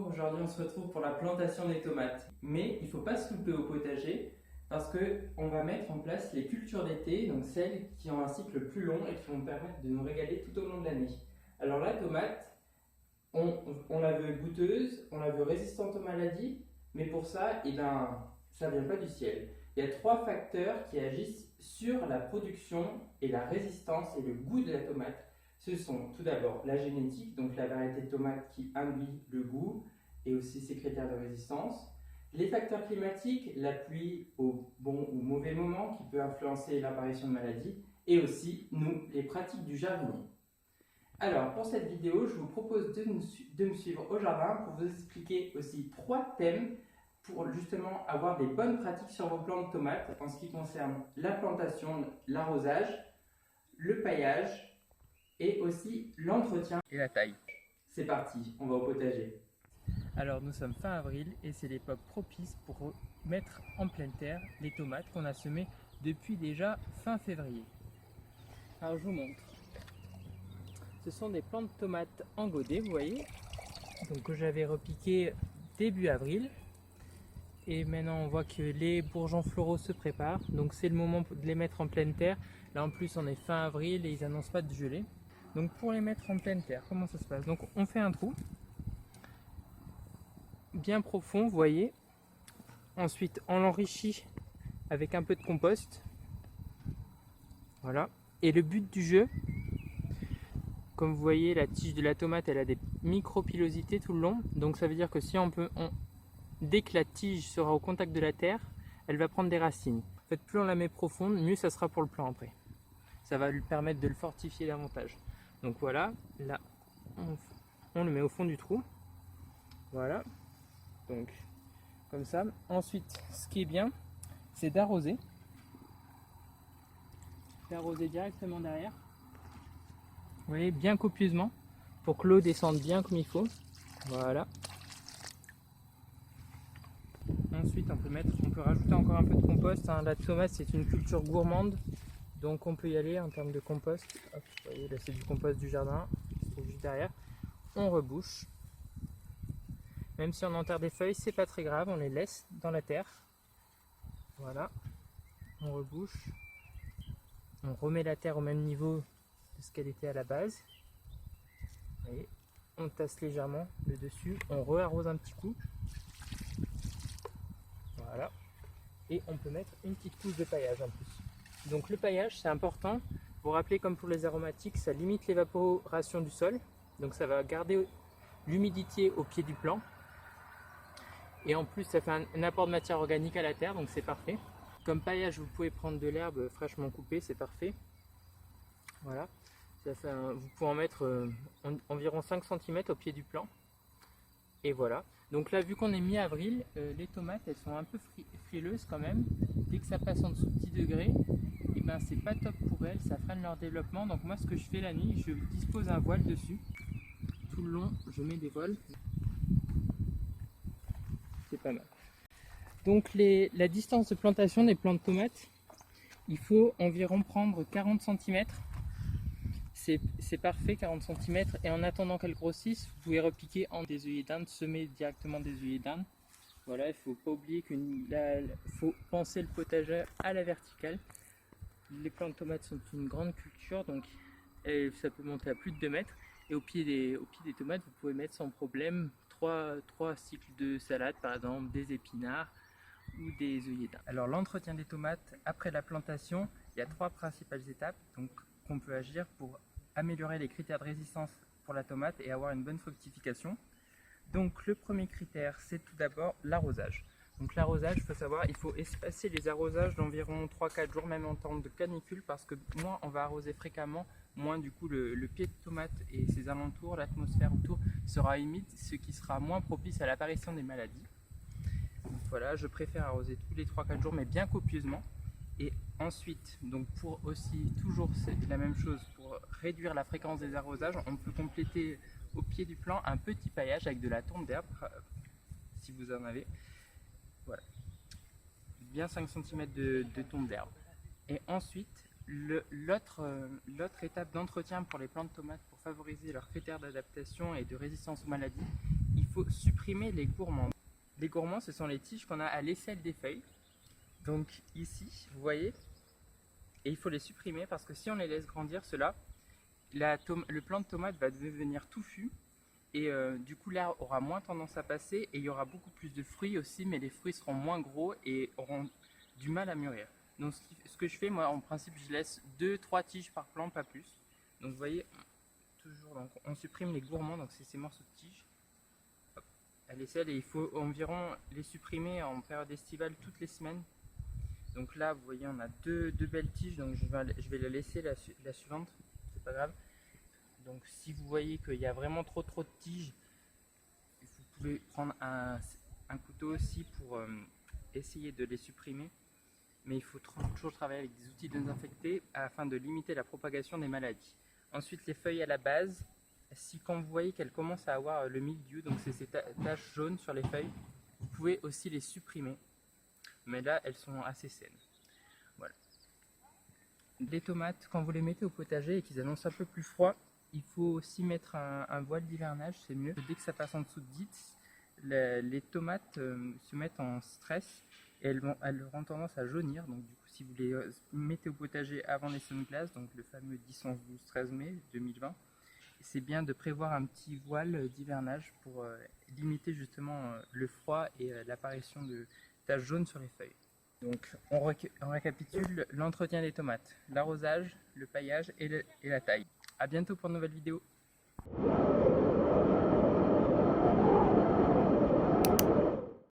aujourd'hui on se retrouve pour la plantation des tomates. Mais il ne faut pas se louper au potager parce qu'on va mettre en place les cultures d'été, donc celles qui ont un cycle plus long et qui vont permettre de nous régaler tout au long de l'année. Alors la tomate, on la veut goûteuse, on la veut résistante aux maladies, mais pour ça, ça ne vient pas du ciel. Il y a trois facteurs qui agissent sur la production et la résistance et le goût de la tomate. Ce sont tout d'abord la génétique, donc la variété de tomate qui induit le goût et aussi ses critères de résistance. Les facteurs climatiques, la pluie au bon ou mauvais moment qui peut influencer l'apparition de maladies. Et aussi, nous, les pratiques du jardinier. Alors, pour cette vidéo, je vous propose de me suivre au jardin pour vous expliquer aussi trois thèmes pour justement avoir des bonnes pratiques sur vos plants de tomates en ce qui concerne la plantation, l'arrosage, le paillage et aussi l'entretien et la taille. C'est parti, on va au potager. Alors nous sommes fin avril et c'est l'époque propice pour mettre en pleine terre les tomates qu'on a semées depuis déjà fin février. Alors je vous montre. Ce sont des plants de tomates en godet, vous voyez, donc que j'avais repiqué début avril. Et maintenant on voit que les bourgeons floraux se préparent, donc c'est le moment de les mettre en pleine terre. Là en plus on est fin avril et ils n'annoncent pas de gelée. Donc pour les mettre en pleine terre, comment ça se passe? Donc on fait un trou bien profond, vous voyez. Ensuite on l'enrichit avec un peu de compost. Voilà. Et le but du jeu, comme vous voyez, la tige de la tomate elle a des micro-pilosités tout le long. Donc ça veut dire que si dès que la tige sera au contact de la terre, elle va prendre des racines. En fait, plus on la met profonde, mieux ça sera pour le plant après. Ça va lui permettre de le fortifier davantage. Donc voilà, là, on le met au fond du trou. Voilà, donc comme ça. Ensuite, ce qui est bien, c'est d'arroser. D'arroser directement derrière. Vous voyez, bien copieusement, pour que l'eau descende bien comme il faut. Voilà. Ensuite, on peut rajouter encore un peu de compost. La tomate, c'est une culture gourmande, donc on peut y aller en termes de compost. Hop, vous voyez, là, c'est du compost du jardin, qui se trouve juste derrière. On rebouche. Même si on enterre des feuilles, c'est pas très grave, on les laisse dans la terre. Voilà, on rebouche. On remet la terre au même niveau de ce qu'elle était à la base. Vous voyez, on tasse légèrement le dessus, on re-arrose un petit coup. Voilà. Et on peut mettre une petite couche de paillage en plus. Donc le paillage, c'est important. Vous vous rappelez, comme pour les aromatiques, ça limite l'évaporation du sol. Donc ça va garder l'humidité au pied du plant. Et en plus, ça fait un apport de matière organique à la terre, donc c'est parfait. Comme paillage, vous pouvez prendre de l'herbe fraîchement coupée, c'est parfait. Voilà. Vous pouvez en mettre environ 5 cm au pied du plant. Et voilà. Donc là, vu qu'on est mi-avril, les tomates, elles sont un peu frileuses quand même. Dès que ça passe en dessous de 10 degrés, et ben c'est pas top pour elles, ça freine leur développement. Donc moi, ce que je fais la nuit, je dispose un voile dessus. Tout le long, je mets des voiles. C'est pas mal. Donc la distance de plantation des plants de tomates, il faut environ prendre 40 cm. C'est parfait, 40 cm, et en attendant qu'elles grossissent, vous pouvez repiquer en des œillets d'Inde, semer directement des œillets d'Inde. Voilà, il ne faut pas oublier qu'il faut penser le potager à la verticale. Les plants de tomates sont une grande culture, donc ça peut monter à plus de 2 mètres. Et au pied des tomates, vous pouvez mettre sans problème 3 cycles de salade, par exemple des épinards ou des œillets d'Inde. Alors l'entretien des tomates après la plantation, il y a 3 principales étapes qu'on peut agir pour améliorer les critères de résistance pour la tomate et avoir une bonne fructification. Donc le premier critère, c'est tout d'abord l'arrosage. Donc l'arrosage, il faut savoir, il faut espacer les arrosages d'environ 3-4 jours, même en temps de canicule, parce que moins on va arroser fréquemment, moins du coup le pied de tomate et ses alentours, l'atmosphère autour sera humide, ce qui sera moins propice à l'apparition des maladies. Donc voilà, je préfère arroser tous les 3-4 jours, mais bien copieusement. Et ensuite, donc pour aussi toujours la même chose, pour réduire la fréquence des arrosages, on peut compléter au pied du plant un petit paillage avec de la tonte d'herbe, si vous en avez. Voilà, bien 5 cm de tonte d'herbe. Et ensuite, l'autre étape d'entretien pour les plants de tomates pour favoriser leurs critères d'adaptation et de résistance aux maladies, il faut supprimer les gourmands. Les gourmands, ce sont les tiges qu'on a à l'aisselle des feuilles. Donc ici, vous voyez, et il faut les supprimer parce que si on les laisse grandir, le plant de tomate va devenir touffu et du coup l'arbre aura moins tendance à passer et il y aura beaucoup plus de fruits aussi, mais les fruits seront moins gros et auront du mal à mûrir. Donc ce que je fais, moi en principe, je laisse 2-3 tiges par plant, pas plus. Donc vous voyez, toujours, donc, on supprime les gourmands, donc c'est ces morceaux de tiges à l'aisselle, et il faut environ les supprimer en période estivale toutes les semaines. Donc là, vous voyez, on a deux belles tiges, donc je vais la laisser la suivante, c'est pas grave. Donc si vous voyez qu'il y a vraiment trop de tiges, vous pouvez prendre un couteau aussi pour essayer de les supprimer. Mais il faut toujours travailler avec des outils désinfectés afin de limiter la propagation des maladies. Ensuite, les feuilles à la base, quand vous voyez qu'elles commencent à avoir le mildiou, donc c'est ces taches jaunes sur les feuilles, vous pouvez aussi les supprimer. Mais là, elles sont assez saines. Voilà. Les tomates, quand vous les mettez au potager et qu'ils annoncent un peu plus froid, il faut aussi mettre un voile d'hivernage, c'est mieux. Dès que ça passe en dessous de 10, les tomates se mettent en stress et elles auront tendance à jaunir. Donc du coup, si vous les mettez au potager avant les semaines de glace, donc le fameux 10, 11, 12, 13 mai 2020, c'est bien de prévoir un petit voile d'hivernage pour limiter justement le froid et l'apparition de taches jaunes sur les feuilles. Donc on récapitule l'entretien des tomates, l'arrosage, le paillage et la taille. A bientôt pour une nouvelle vidéo.